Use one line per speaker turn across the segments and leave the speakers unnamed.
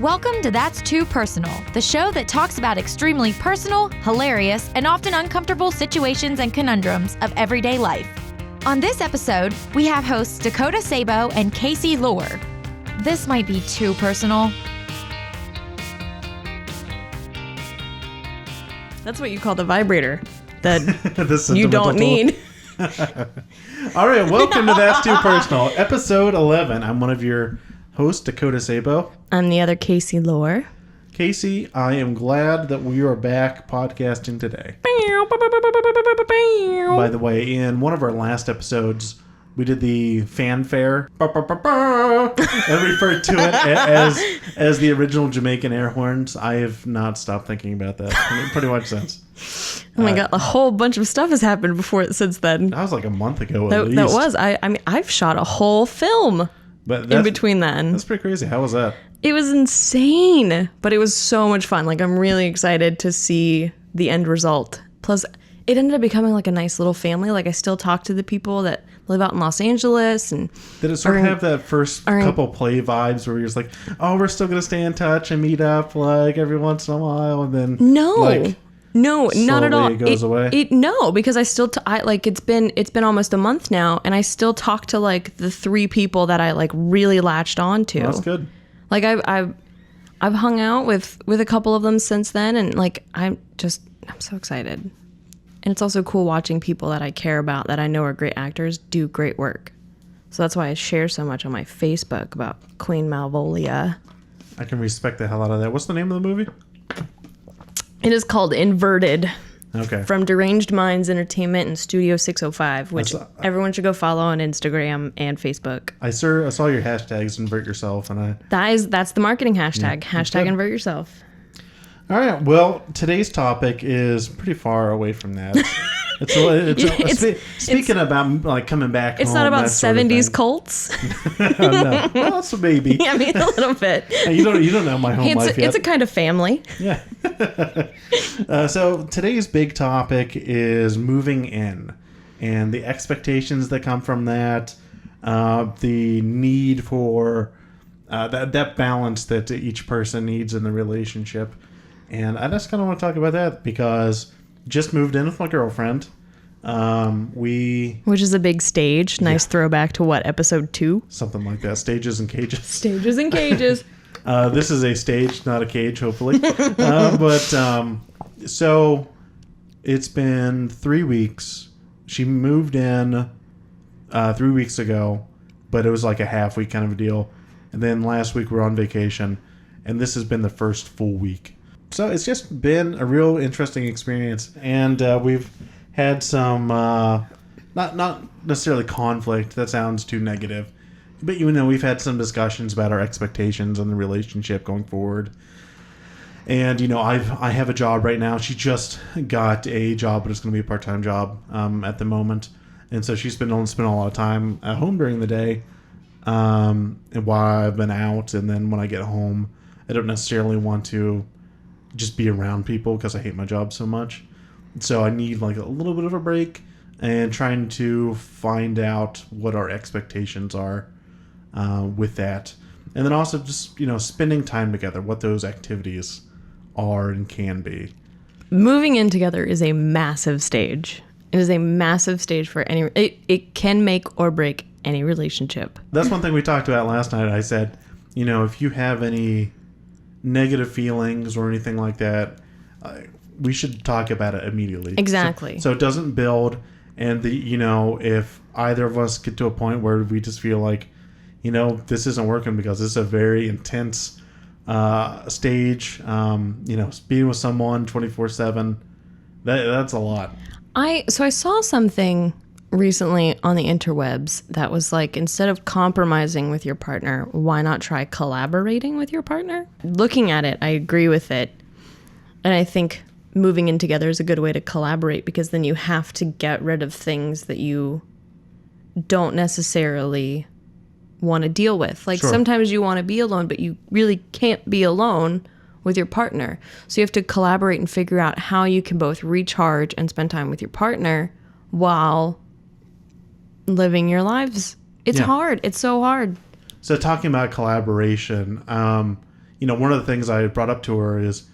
Welcome to That's Too Personal, the show that talks about extremely personal, hilarious, and often uncomfortable situations and conundrums of everyday life. On this episode, we have hosts Dakota Sabo and Kaici Lore. This might be too personal.
That's what you call the vibrator that
The
you don't need.
All right, welcome to That's Too Personal, episode 11. I'm one of your hosts, Dakota Sabo.
I'm the other Kaici Lore.
Kaici, I am glad that we are back podcasting today. By the way, in one of our last episodes, we did the fanfare and referred to it as the original Jamaican air horns. I have not stopped thinking about that pretty much since.
Oh my god, a whole bunch of stuff has happened since then.
That was like a month ago at least.
That was. I mean, I've shot a whole film in between then.
That's pretty crazy. How was that?
It was insane, but it was so much fun. Like, I'm really excited to see the end result. Plus, it ended up becoming like a nice little family. Like, I still talk to the people that live out in Los Angeles. And
did it sort of have that first couple play vibes where you're just like, oh, we're still going to stay in touch and meet up like every once in a while, and then
No, not at all.
It goes away.
No, because I still it's been almost a month now, and I still talk to like the three people that I like really latched on to.
Well, that's good.
Like I've hung out with a couple of them since then, and like I'm so excited. And it's also cool watching people that I care about, that I know are great actors, do great work. So that's why I share so much on my Facebook about Queen Malvolia.
I can respect the hell out of that. What's the name of the movie?
It is called Inverted.
Okay.
From Deranged Minds Entertainment and Studio 605, which everyone should go follow on Instagram and Facebook.
I saw your hashtags, invert yourself, and
that's the marketing hashtag.
Yeah,
hashtag invert yourself.
All right. Well, today's topic is pretty far away from that. Speaking about like coming back.
It's
home,
not about 70s cults.
No, well, so maybe.
Yeah, I mean, a little bit.
You don't know my home life yet.
It's a kind of family.
Yeah. So today's big topic is moving in and the expectations that come from that, the need for that balance that each person needs in the relationship. And I just kind of want to talk about that because just moved in with my girlfriend. Which is
a big stage. Nice throwback to what, episode 2?
Something like that. Stages and cages.
Stages and cages.
This is a stage, not a cage, hopefully. So it's been 3 weeks. She moved in 3 weeks ago, but it was like a half week kind of a deal. And then last week we were on vacation, and this has been the first full week. So it's just been a real interesting experience, and we've had some not necessarily conflict. That sounds too negative, but we've had some discussions about our expectations on the relationship going forward. And I have a job right now. She just got a job, but it's going to be a part-time job at the moment, and so she's been spending a lot of time at home during the day, and while I've been out, and then when I get home, I don't necessarily want to just be around people because I hate my job so much. So I need like a little bit of a break and trying to find out what our expectations are with that. And then also just, spending time together, what those activities are and can be.
Moving in together is a massive stage. It is a massive stage for it can make or break any relationship.
That's one thing we talked about last night. I said, if you have any negative feelings or anything like that, we should talk about it immediately.
Exactly.
So it doesn't build, and if either of us get to a point where we just feel like, this isn't working because this is a very intense stage, being with someone 24/7, that's a lot.
I saw something recently on the interwebs that was like, instead of compromising with your partner, why not try collaborating with your partner? Looking at it, I agree with it. And I think moving in together is a good way to collaborate, because then you have to get rid of things that you don't necessarily want to deal with. Like,
sure.
Sometimes you want to be alone, but you really can't be alone with your partner. So you have to collaborate and figure out how you can both recharge and spend time with your partner while living your lives. It's hard. It's so hard.
So talking about collaboration, one of the things I brought up to her is,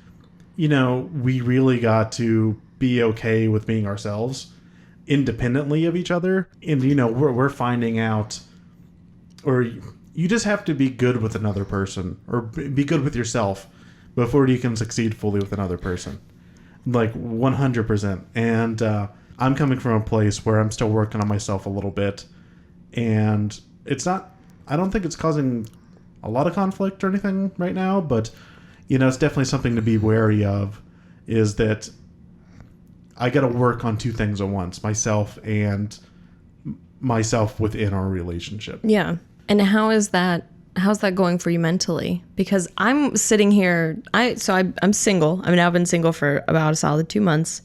we really got to be okay with being ourselves independently of each other. And, we're finding out, or you just have to be good with another person, or be good with yourself before you can succeed fully with another person. Like 100%. And I'm coming from a place where I'm still working on myself a little bit. And I don't think it's causing a lot of conflict or anything right now, but, it's definitely something to be wary of, is that I got to work on two things at once, myself and myself within our relationship.
Yeah. And how's that going for you mentally? Because I'm sitting here, I'm single. I've now been single for about a solid 2 months.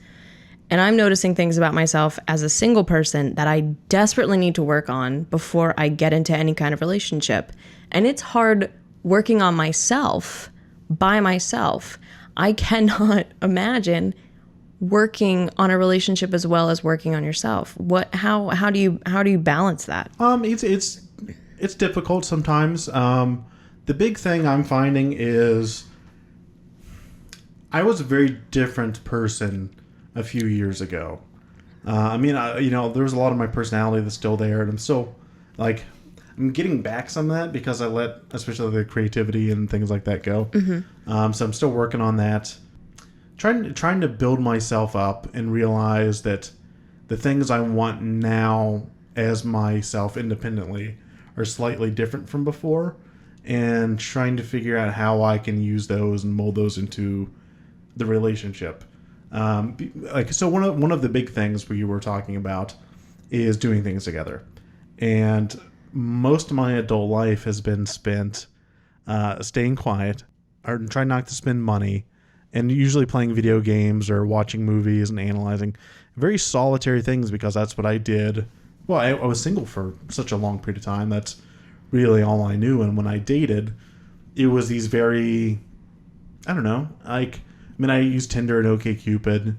And I'm noticing things about myself as a single person that I desperately need to work on before I get into any kind of relationship. And it's hard working on myself by myself. I cannot imagine working on a relationship as well as working on yourself. How do you balance that?
It's difficult sometimes. The big thing I'm finding is I was a very different person a few years ago. There's a lot of my personality that's still there, and I'm still I'm getting back some of that because I let especially the creativity and things like that go. Mm-hmm. So I'm still working on that, trying to build myself up and realize that the things I want now as myself independently are slightly different from before, and trying to figure out how I can use those and mold those into the relationship. So one of the big things we were talking about is doing things together, and most of my adult life has been spent staying quiet, or trying not to spend money, and usually playing video games or watching movies and analyzing very solitary things, because that's what I did. Well, I was single for such a long period of time. That's really all I knew. And when I dated, it was these very, I don't know, I used Tinder and OkCupid,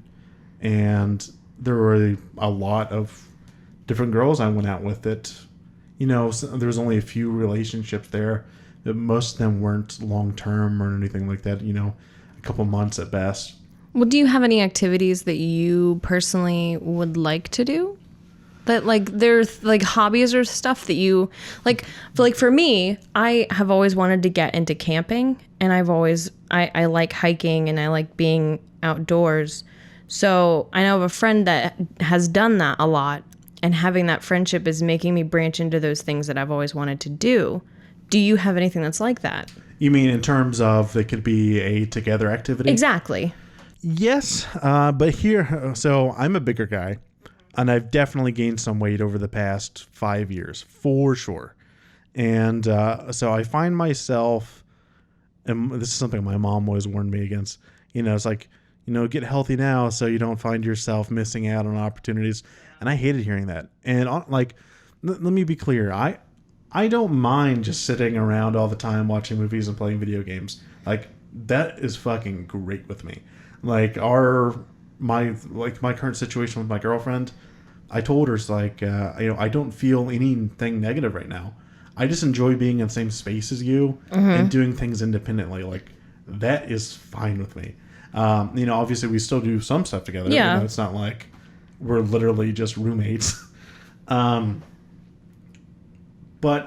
and there were a lot of different girls I went out with that, there was only a few relationships there, but most of them weren't long-term or anything like that, a couple months at best.
Well, do you have any activities that you personally would like to do? That there's hobbies or stuff that you like for me, I have always wanted to get into camping, and I like hiking, and I like being outdoors. So I know of a friend that has done that a lot, and having that friendship is making me branch into those things that I've always wanted to do. Do you have anything that's like that?
You mean in terms of it could be a together activity?
Exactly.
Yes, but so I'm a bigger guy. And I've definitely gained some weight over the past 5 years, for sure. And so I find myself, and this is something my mom always warned me against, it's get healthy now so you don't find yourself missing out on opportunities. And I hated hearing that. And let me be clear. I don't mind just sitting around all the time watching movies and playing video games. That is fucking great with me. My current situation with my girlfriend, I told her, I don't feel anything negative right now. I just enjoy being in the same space as you, mm-hmm. and doing things independently. That is fine with me. Obviously we still do some stuff together.
Yeah.
It's not like we're literally just roommates. But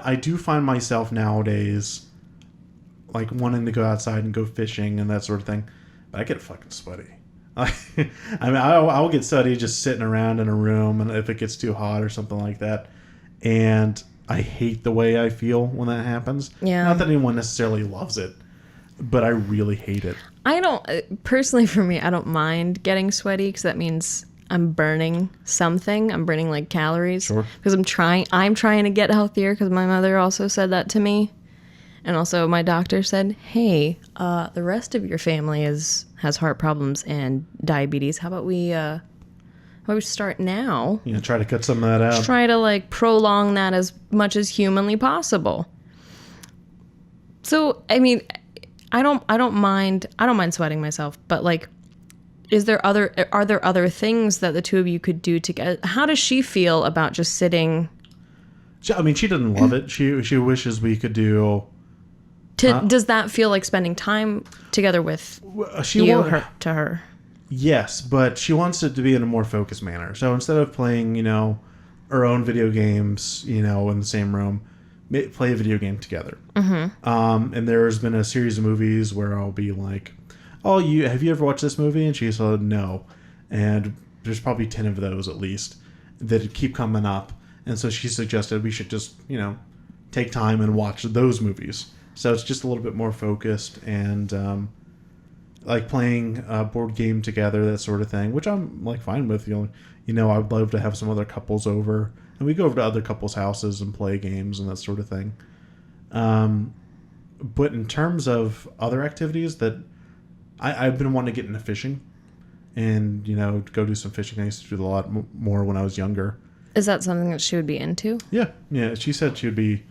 I do find myself nowadays, wanting to go outside and go fishing and that sort of thing. But I get fucking sweaty. I'll get sweaty just sitting around in a room, and if it gets too hot or something like that, and I hate the way I feel when that happens.
Yeah.
Not that anyone necessarily loves it, but I really hate it.
I don't, personally for me, I don't mind getting sweaty, because that means I'm burning something. I'm burning calories.
Sure. Because
I'm trying to get healthier, because my mother also said that to me. And also my doctor said, hey, the rest of your family has heart problems and diabetes. How about we start now?
Try to cut some of that out.
Try to prolong that as much as humanly possible. So, I don't mind sweating myself, but are there other things that the two of you could do together? How does she feel about just sitting?
She doesn't love it. She wishes we could do
Does that feel like spending time together with to her?
Yes, but she wants it to be in a more focused manner. So instead of playing, our own video games, in the same room, play a video game together. Mm-hmm. And there's been a series of movies where I'll be like, "Oh, have you ever watched this movie?" And she said, "No." And there's probably 10 of those at least that keep coming up. And so she suggested we should just, take time and watch those movies. So it's just a little bit more focused and like playing a board game together, that sort of thing, which I'm like fine with. I'd love to have some other couples over, and we go over to other couples' houses and play games and that sort of thing. But in terms of other activities that I've been wanting to get into fishing, and go do some fishing. I used to do a lot more when I was younger.
Is that something that she would be into?
Yeah. She said she would be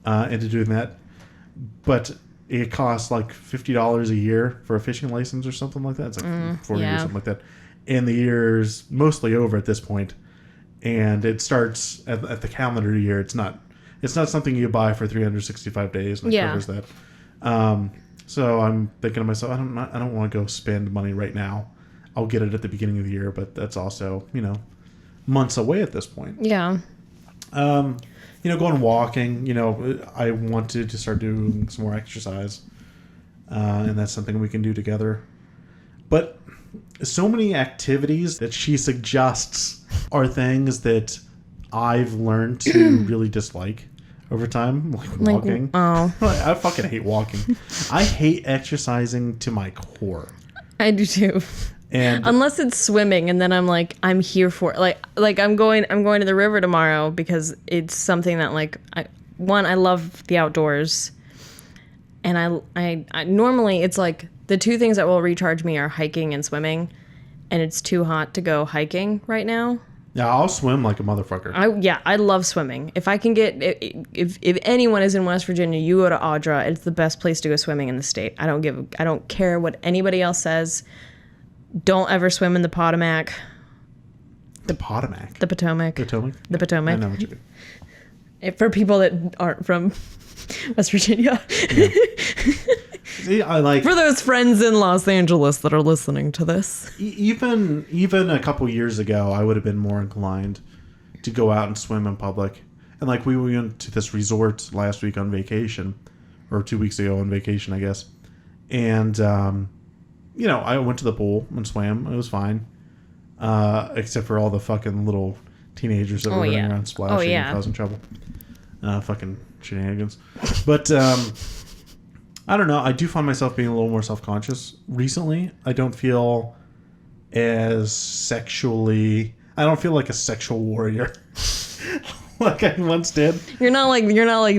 into doing that, but it costs like $50 a year for a fishing license or something like that. It's like 40 or something like that. And the year's mostly over at this point. And it starts at the calendar year. It's not something you buy for 365 days and it covers that. So I'm thinking to myself, I don't want to go spend money right now. I'll get it at the beginning of the year, but that's also, months away at this point.
Yeah.
Going walking, I wanted to start doing some more exercise. And that's something we can do together. But so many activities that she suggests are things that I've learned to really dislike over time, like walking. I fucking hate walking. I hate exercising to my core.
I do too.
And
unless it's swimming, and then I'm here for it. Like I'm going to the river tomorrow because it's something that I love the outdoors, and I normally it's like the two things that will recharge me are hiking and swimming, and it's too hot to go hiking right now.
Yeah, I'll swim like a motherfucker.
I love swimming. If I can get if anyone is in West Virginia, you go to Audra. It's the best place to go swimming in the state. I don't care what anybody else says. Don't ever swim in the Potomac.
The Potomac?
The Potomac.
Potomac?
The Potomac.
I know what you mean.
For people that aren't from West Virginia.
Yeah. See,
for those friends in Los Angeles that are listening to this.
Even a couple years ago, I would have been more inclined to go out and swim in public. And we went to this resort last week on vacation, or 2 weeks ago on vacation, I guess. And I went to the pool and swam. It was fine. Except for all the fucking little teenagers that were running around splashing and causing trouble. Fucking shenanigans. But, I don't know. I do find myself being a little more self-conscious recently. I don't feel as sexually... I don't feel like a sexual warrior like I once did.
You're not like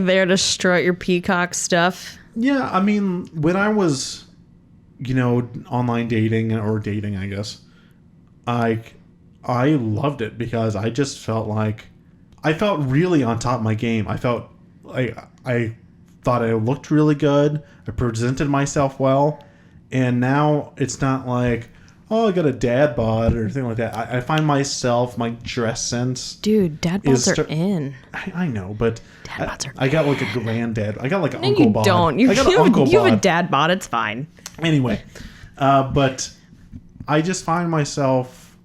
there to strut your peacock stuff.
Yeah, I mean, when I was... online dating or dating, I guess, I loved it because I just felt like I felt really on top of my game. I felt like I thought I looked really good. I presented myself well, and now it's not like, oh, I got a dad bod or anything like that. I find myself, my dress sense.
Dude, dad bods are in.
I know, but
dad bods are
I got like a granddad. I got like an uncle bod.
Don't.
I got an uncle bod.
You have a dad bod. It's fine.
Anyway, but I just find myself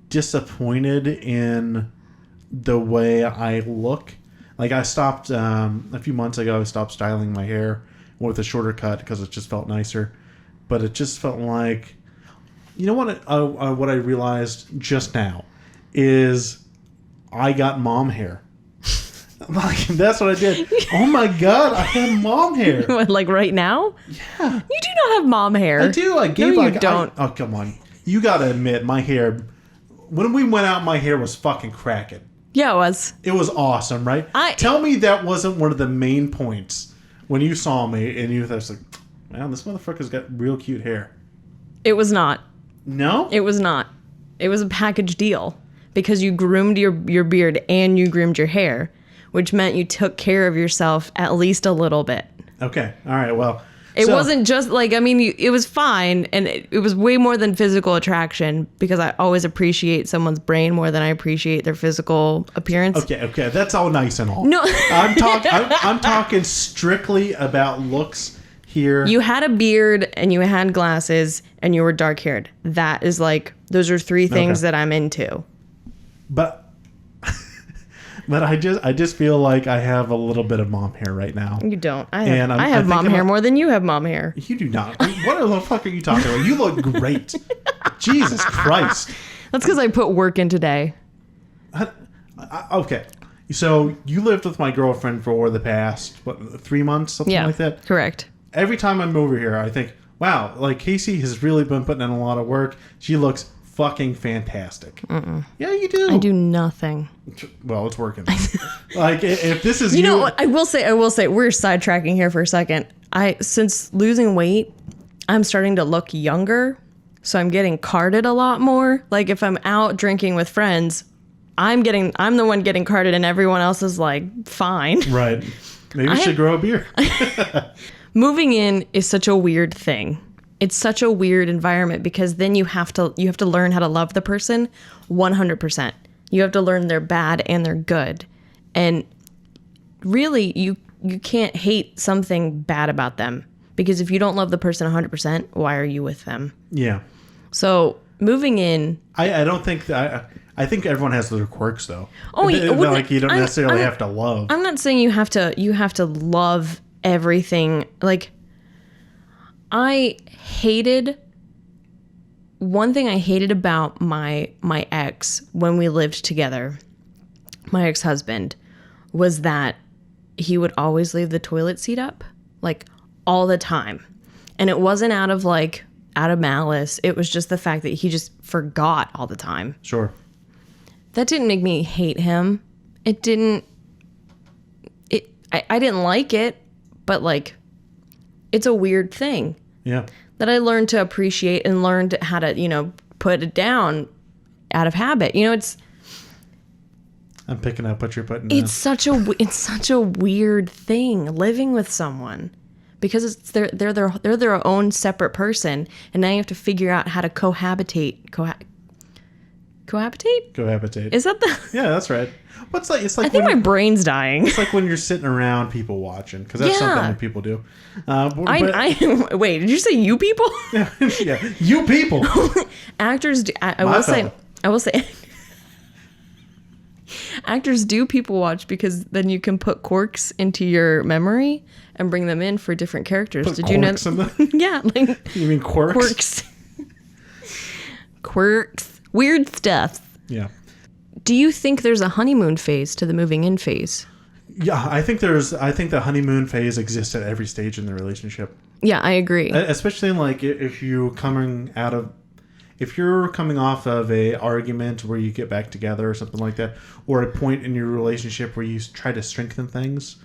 disappointed in the way I look. Like I stopped a few months ago. I stopped styling my hair with a shorter cut because it just felt nicer. But it just felt like, what I realized just now is I got mom hair. That's what I did. Oh my god, I have mom hair.
Like right now?
Yeah.
You do not have mom hair.
I do. I gave
no, you don't.
Oh, come on. You gotta admit, my hair... When we went out, my hair was fucking cracking.
Yeah, it was.
It was awesome, right? Tell me that wasn't one of the main points when you saw me and you was like, man, this motherfucker's got real cute hair.
It was not.
No?
It was not. It was a package deal because you groomed your beard and you groomed your hair, which meant you took care of yourself at least a little bit.
Okay. All right. Well,
it wasn't just it was fine. And it was way more than physical attraction because I always appreciate someone's brain more than I appreciate their physical appearance.
Okay. That's all nice and all.
No.
I'm talking strictly about looks here.
You had a beard and you had glasses and you were dark haired. That is like, those are 3 things that I'm into.
But I just feel like I have a little bit of mom hair right now.
You don't. I have mom hair more than you have mom hair.
You do not. What the fuck are you talking about? You look great. Jesus Christ.
That's because I put work in today.
Okay. So you lived with my girlfriend for the past, 3 months? Something like that?
Correct.
Every time I'm over here, I think, wow, like Kaici has really been putting in a lot of work. She looks fucking fantastic. Mm-mm. Yeah, you do.
I do nothing.
Well, it's working. Like, if this is
you know what? I will say, we're sidetracking here for a second. Since losing weight, I'm starting to look younger. So I'm getting carded a lot more. Like if I'm out drinking with friends, I'm the one getting carded and everyone else is like, fine.
Right. Maybe you should grow a beard.
Moving in is such a weird thing. It's such a weird environment because then you have to learn how to love the person 100%. You have to learn they're bad and they're good. And really, you can't hate something bad about them because if you don't love the person 100%, why are you with them?
Yeah.
So moving in,
I don't think that. I think everyone has their quirks though.
Oh,
like you don't necessarily have to love.
I'm not saying you have to love everything. Like one thing I hated about my ex when we lived together, my ex-husband, was that he would always leave the toilet seat up, like all the time. And it wasn't out of malice. It was just the fact that he just forgot all the time.
Sure.
That didn't make me hate him. I didn't like it, but like, it's a weird thing.
Yeah.
That I learned to appreciate and learned how to, put it down out of habit.
I'm picking up what you're putting down.
It's such a weird thing living with someone because they're their own separate person, and now you have to figure out how to cohabitate. Cohabitate? Is that the?
Yeah, that's right. It's like
I think my brain's dying.
It's like when you're sitting around people watching, because that's something that people do.
Wait, did you say you people?
Yeah, you people.
Actors do. I will say. Actors do people watch because then you can put quirks into your memory and bring them in for different characters. Did you know? Yeah, like
you mean quirks?
Quirks, weird stuff.
Yeah.
Do you think there's a honeymoon phase to the moving in phase?
Yeah, I think the honeymoon phase exists at every stage in the relationship.
Yeah, I agree.
Especially like if you're coming off of a argument where you get back together or something like that, or a point in your relationship where you try to strengthen things.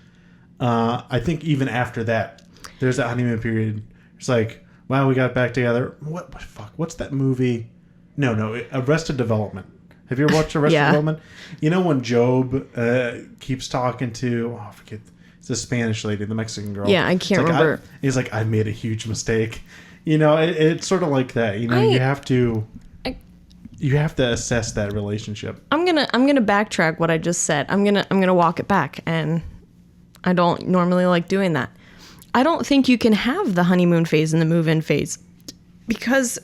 I think even after that, there's that honeymoon period. It's like, wow, we got back together. What fuck? What's that movie? No, Arrested Development. Have you ever watched Arrested Development? You know when Job keeps talking to, I forget, it's the Spanish lady, the Mexican girl.
Yeah, I can't remember.
He's like, I made a huge mistake. It's sort of like that. You have to assess that relationship.
I'm gonna backtrack what I just said. I'm gonna walk it back, and I don't normally like doing that. I don't think you can have the honeymoon phase and the move-in phase because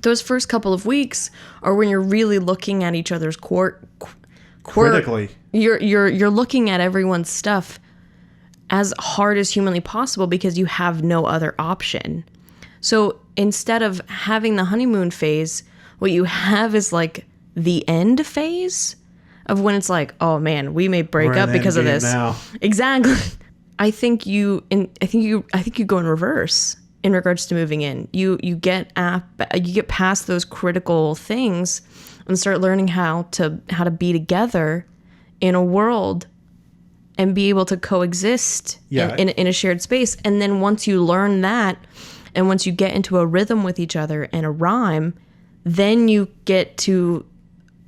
those first couple of weeks are when you're really looking at each other's
critically.
You're looking at everyone's stuff as hard as humanly possible because you have no other option. So instead of having the honeymoon phase, what you have is like the end phase of when it's like, oh man, we may break up because of this.
Now.
Exactly. I think you go in reverse in regards to moving in. You get past those critical things and start learning how to be together in a world and be able to coexist in a shared space. And then once you learn that, and once you get into a rhythm with each other and a rhyme, then you get to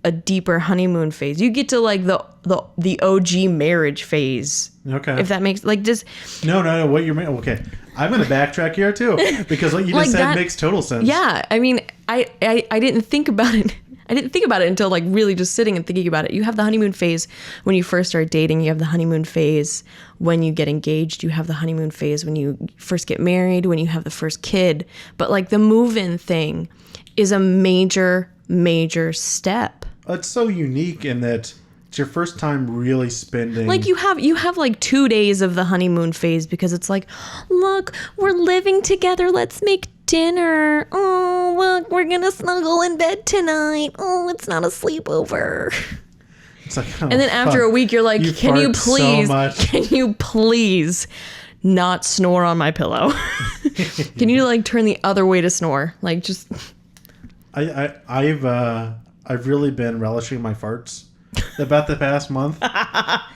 a deeper honeymoon phase. You get to like the OG marriage phase.
Okay.
If that makes like just
no. What you mean? Okay, I'm gonna backtrack here too because what you just said makes total sense.
Yeah, I mean, I didn't think about it. I didn't think about it until like really just sitting and thinking about it. You have the honeymoon phase when you first start dating. You have the honeymoon phase when you get engaged. You have the honeymoon phase when you first get married, when you have the first kid. But like the move-in thing is a major, major step.
It's so unique in that it's your first time really spending.
Like you have like 2 days of the honeymoon phase because it's like, look, we're living together. Let's make dinner. Oh, look, we're gonna snuggle in bed tonight. Oh, it's not a sleepover.
It's like, oh,
And then after a week, you're like, can you
fart
please not snore on my pillow? Can you like turn the other way to snore? Like just.
I've really been relishing my farts about the past month,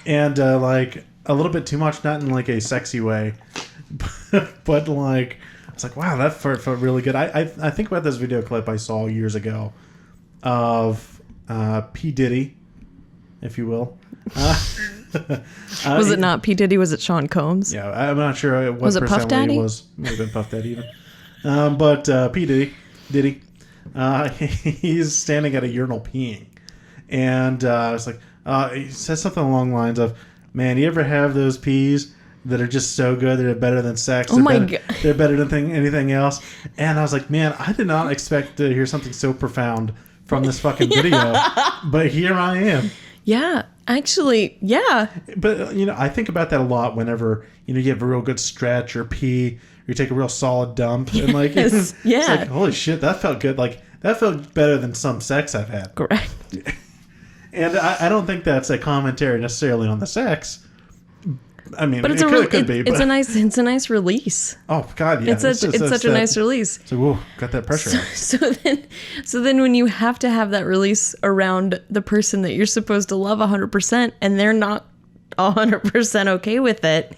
and like a little bit too much, not in like a sexy way, but like I was like, wow, that fart felt really good. I think about this video clip I saw years ago of P. Diddy, if you will.
Was it not P. Diddy? Was it Sean Combs?
Yeah, I'm not sure what
Was it Puff Daddy?
it was. Might have been Puff Daddy even. But P. Diddy, he's standing at a urinal peeing. And it's like, he says something along the lines of, man, you ever have those peas that are just so good, they're better than sex?
Oh my God.
They're better than anything else. And I was like, man, I did not expect to hear something so profound from this fucking video. But here I am.
Yeah, actually, yeah.
But, I think about that a lot whenever, you have a real good stretch or pee, or you take a real solid dump. And like,
Yes, yeah.
It's like, holy shit, that felt good. Like, that felt better than some sex I've had.
Correct.
And I don't think that's a commentary necessarily on the sex. I mean,
But it's
it could be.
It's a nice release.
Oh God, yeah!
It's such a nice release.
So, whoa, got that pressure out.
So then when you have to have that release around the person that you're supposed to love 100%, and they're not 100% okay with it.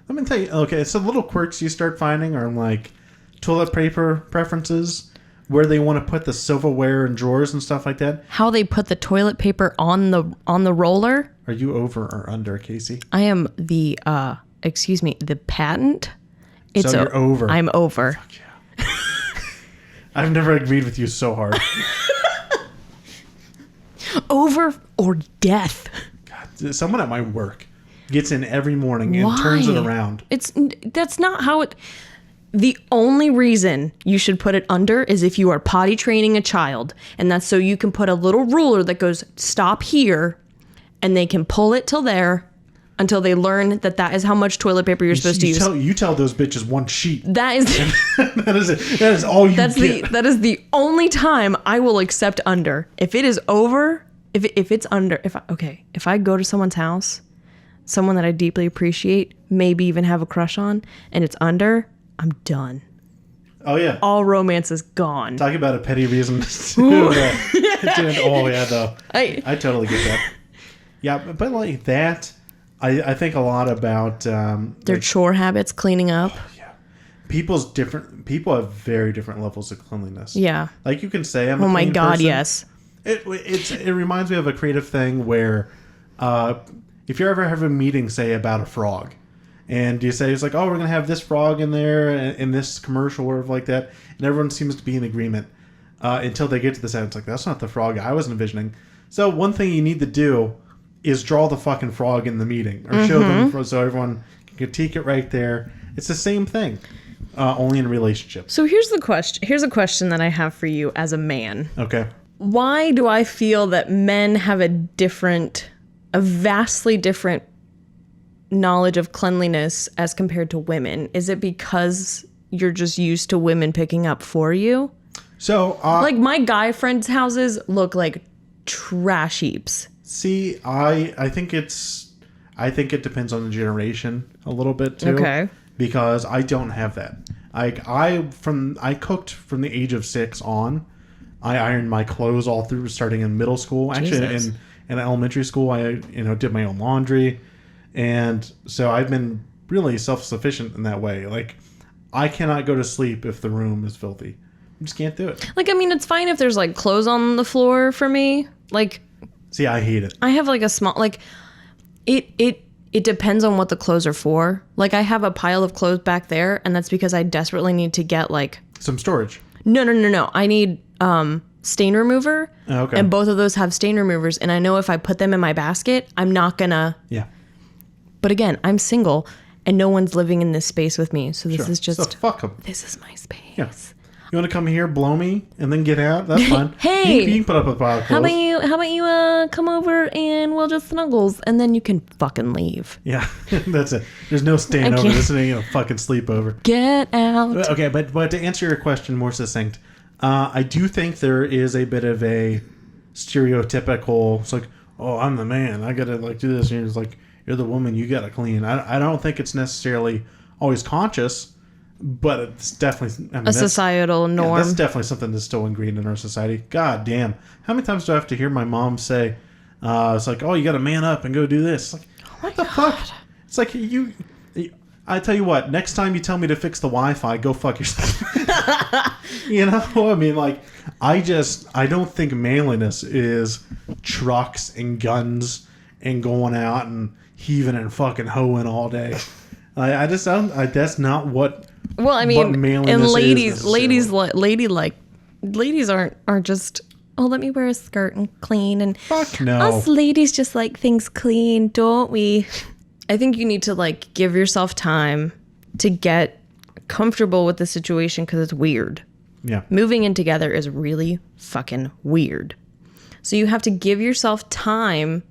Let me tell you. Okay, so little quirks you start finding are like toilet paper preferences, where they want to put the silverware and drawers and stuff like that.
How they put the toilet paper on the roller.
Are you over or under, Kaici?
I am the the patent.
So you're over.
I'm over.
Fuck yeah. I've never agreed with you so hard.
Over or death.
God, someone at my work gets in every morning and turns it around.
That's not how it. The only reason you should put it under is if you are potty training a child, and that's so you can put a little ruler that goes stop here, and they can pull it till there until they learn that is how much toilet paper you're supposed to use.
You tell those bitches one sheet.
That is
that is it. That is all you get.
That is the only time I will accept under. If it is over, if it's under, if I go to someone's house, someone that I deeply appreciate, maybe even have a crush on, and it's under, I'm done.
Oh yeah.
All romance is gone.
Talk about a petty reason to oh yeah, though. I totally get that. Yeah, but like that, I think a lot about
their chore habits, cleaning up.
Oh, yeah. People have very different levels of cleanliness.
Yeah.
Like you can say I'm a
oh my
clean
God,
person.
yes.
It reminds me of a creative thing where if you ever have a meeting, say, about a frog, and you say, it's like, oh, we're going to have this frog in there in this commercial or like that. And everyone seems to be in agreement until they get to the side. It's like, that's not the frog I was envisioning. So one thing you need to do is draw the fucking frog in the meeting or show them so everyone can critique it right there. It's the same thing, only in relationships.
So here's the question. Here's a question that I have for you as a man.
Okay.
Why do I feel that men have a vastly different knowledge of cleanliness as compared to women? Is it because you're just used to women picking up for you?
So,
like my guy friends' houses look like trash heaps.
See, I think it depends on the generation a little bit too.
Okay.
Because I don't have that. I cooked from the age of 6 on. I ironed my clothes all through starting in middle school. Actually, in elementary school, I did my own laundry. And so I've been really self-sufficient in that way. Like, I cannot go to sleep if the room is filthy. I just can't do it.
Like, I mean, it's fine if there's, like, clothes on the floor for me. Like...
See, I hate it.
I have, like, a small... Like, it depends on what the clothes are for. Like, I have a pile of clothes back there, and that's because I desperately need to get, like...
Some storage.
No. I need stain remover.
Okay.
And both of those have stain removers. And I know if I put them in my basket, I'm not gonna.
Yeah.
But again, I'm single and no one's living in this space with me. So this is just.
So fuck 'em.
This is my space.
Yeah. You want to come here, blow me, and then get out? That's fine.
Hey!
You can put up with pile of
How
clothes.
about you come over and we'll just snuggles and then you can fucking leave.
Yeah, that's it. There's no staying
I
over.
can't-
This ain't a fucking sleepover.
Get out.
Okay, but to answer your question more succinct, I do think there is a bit of a stereotypical. It's like, oh, I'm the man. I gotta like do this. And it's like, you're the woman. You gotta clean. I don't think it's necessarily always conscious, but it's definitely
A societal
Yeah,
norm.
that's definitely something that's still ingrained in our society. God damn. How many times do I have to hear my mom say, it's like, oh, you got to man up and go do this. Like, what the fuck? It's like, I tell you what, next time you tell me to fix the Wi-Fi, go fuck yourself. You know? I mean, like, I don't think manliness is trucks and guns and going out and heaving and fucking hoeing all day. I just don't, that's not what...
Well, I
But
mean,
manliness
and
is
ladies aren't just, oh, let me wear a skirt and clean, and
Fuck no.
us ladies just like things clean, don't we? I think you need to like give yourself time to get comfortable with the situation because it's weird.
Yeah.
Moving in together is really fucking weird. So you have to give yourself time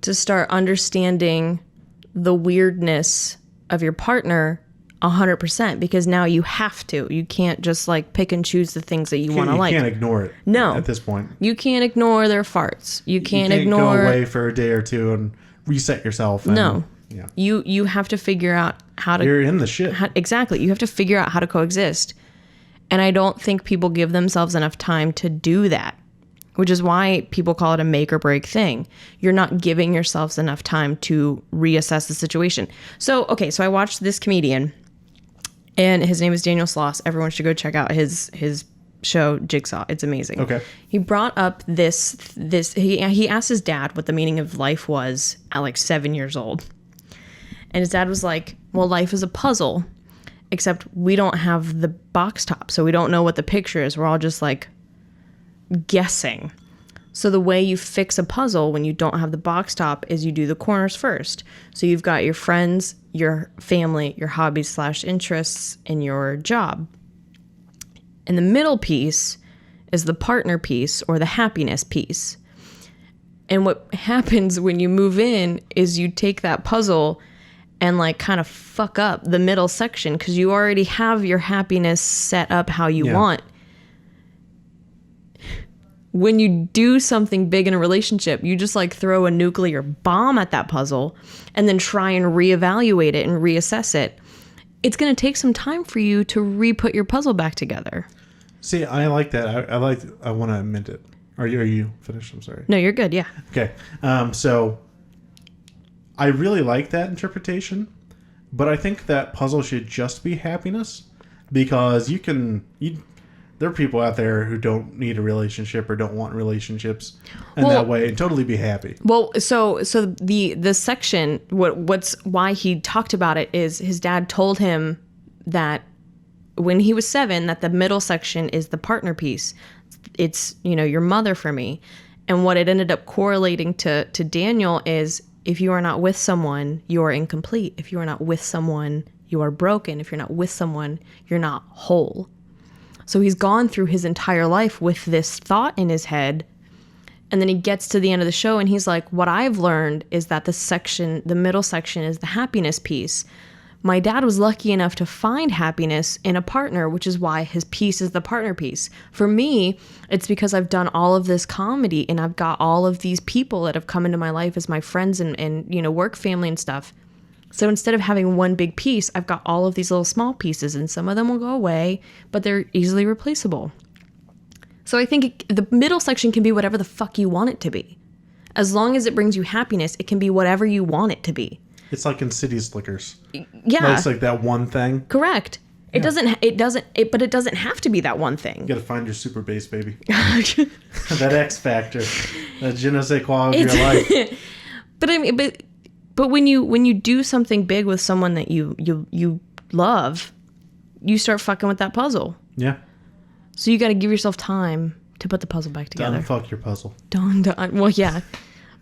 to start understanding the weirdness of your partner 100%, because now you have to. You can't just like pick and choose the things that you want to like.
You can't ignore it.
No.
At this point.
You can't ignore their farts. You can't
go
ignore.
away for a day or two and reset yourself. And,
No.
Yeah.
You have to figure out how to.
You're in the shit.
Exactly. You have to figure out how to coexist. And I don't think people give themselves enough time to do that, which is why people call it a make or break thing. You're not giving yourselves enough time to reassess the situation. So I watched this comedian, and his name is Daniel Sloss. Everyone should go check out his show, Jigsaw. It's amazing.
Okay.
He brought up this he asked his dad what the meaning of life was at like 7 years old. And his dad was like, well, life is a puzzle, except we don't have the box top, so we don't know what the picture is. We're all just like guessing. So the way you fix a puzzle when you don't have the box top is you do the corners first. So you've got your friends, your family, your hobbies / interests, and your job. And the middle piece is the partner piece or the happiness piece. And what happens when you move in is you take that puzzle and like kind of fuck up the middle section because you already have your happiness set up how you want. When you do something big in a relationship, you just like throw a nuclear bomb at that puzzle and then try and reevaluate it and reassess it. It's going to take some time for you to re-put your puzzle back together.
See, I like that. I want to amend it. Are you finished? I'm sorry.
No, you're good. Yeah.
Okay. So I really like that interpretation, but I think that puzzle should just be happiness, because there are people out there who don't need a relationship or don't want relationships in that way and totally be happy.
Well, so the section, why he talked about it is his dad told him that when he was 7, that the middle section is the partner piece. It's, your mother for me. And what it ended up correlating to Daniel is, if you are not with someone, you are incomplete. If you are not with someone, you are broken. If you're not with someone, you're not whole. So he's gone through his entire life with this thought in his head. And then he gets to the end of the show and he's like, what I've learned is that the middle section is the happiness piece. My dad was lucky enough to find happiness in a partner, which is why his piece is the partner piece. For me, it's because I've done all of this comedy and I've got all of these people that have come into my life as my friends and work family and stuff. So instead of having one big piece, I've got all of these little small pieces, and some of them will go away, but they're easily replaceable. So I think the middle section can be whatever the fuck you want it to be. As long as it brings you happiness, it can be whatever you want it to be.
It's like in City Slickers.
Yeah.
It's like that one thing.
Correct. It doesn't have to be that one thing.
You gotta find your super bass, baby. That X factor. That je ne sais quoi of your life.
But I mean, but when you do something big with someone that you love, you start fucking with that puzzle.
Yeah.
So you got to give yourself time to put the puzzle back together.
Unfuck your puzzle.
Done. Well, yeah.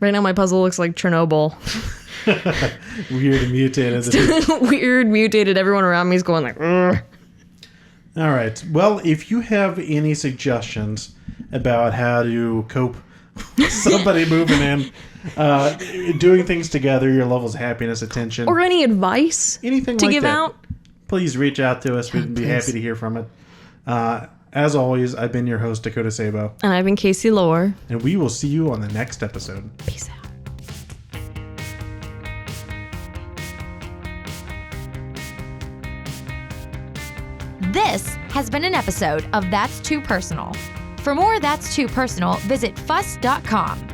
Right now my puzzle looks like Chernobyl.
Weird and mutated.
Weird, mutated. Everyone around me is going like, ugh.
All right. Well, if you have any suggestions about how to cope with somebody moving in, doing things together, your levels of happiness, attention,
Or any advice
anything
to
like
give
that,
out.
please reach out to us. We'd be
please.
happy to hear from it. As always, I've been your host, Dakota Sabo.
And I've been Kaici Lore.
And we will see you on the next episode.
Peace out.
This has been an episode of That's Too Personal. For more That's Too Personal, visit fuss.com.